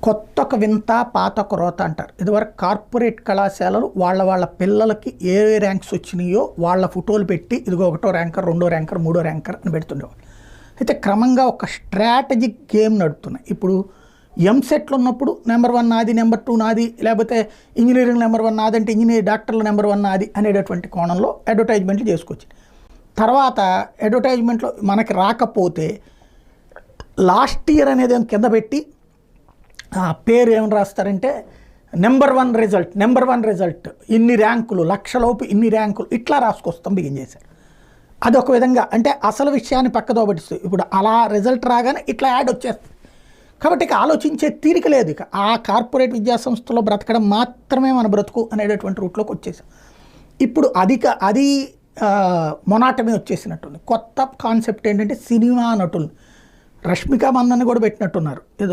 కొత్తొక వింత పాతొక రోత అంటారు. ఇదివరకు కార్పొరేట్ కళాశాలలు వాళ్ళ పిల్లలకి ఏ ర్యాంక్స్ వచ్చినాయో వాళ్ళ ఫోటోలు పెట్టి ఇదిగో 1వ ర్యాంకర్ 2వ ర్యాంకర్ 3వ ర్యాంకర్ అని పెడుతుండేవాళ్ళు. అయితే క్రమంగా ఒక స్ట్రాటజిక్ గేమ్ నడుపుతున్నాయి. ఇప్పుడు ఎంసెట్లు ఉన్నప్పుడు నెంబర్ 1 నాది, నెంబర్ 2 నాది, లేకపోతే ఇంజనీరింగ్ నెంబర్ 1 నాది అంటే ఇంజనీర్ డాక్టర్లు నెంబర్ 1 నాది అనేటటువంటి కోణంలో అడ్వర్టైజ్మెంట్లు చేసుకొచ్చి తర్వాత అడ్వర్టైజ్మెంట్లో మనకి రాకపోతే లాస్ట్ ఇయర్ అనేది కింద పెట్టి పేరు ఏమని రాస్తారంటే నెంబర్ 1 రిజల్ట్ ఇన్ని ర్యాంకులు, లక్షలోపు ఇన్ని ర్యాంకులు ఇట్లా రాసుకొస్తాం బిగిన్ చేశారు. అదొక విధంగా అంటే అసలు విషయాన్ని పక్కదో పట్టిస్తుంది. ఇప్పుడు అలా రిజల్ట్ రాగానే ఇట్లా యాడ్ వచ్చేస్తుంది. కాబట్టి ఇక ఆలోచించే తీరిక లేదు. ఇక ఆ కార్పొరేట్ విద్యా సంస్థలో బ్రతకడం మాత్రమే మన బ్రతుకు అనేటటువంటి రూట్లోకి వచ్చేసాం. ఇప్పుడు అది మొనాటమే వచ్చేసినట్టుంది. కొత్త కాన్సెప్ట్ ఏంటంటే సినిమా నటులు రష్మిక మందన్న కూడా పెట్టినట్టున్నారు. ఏదో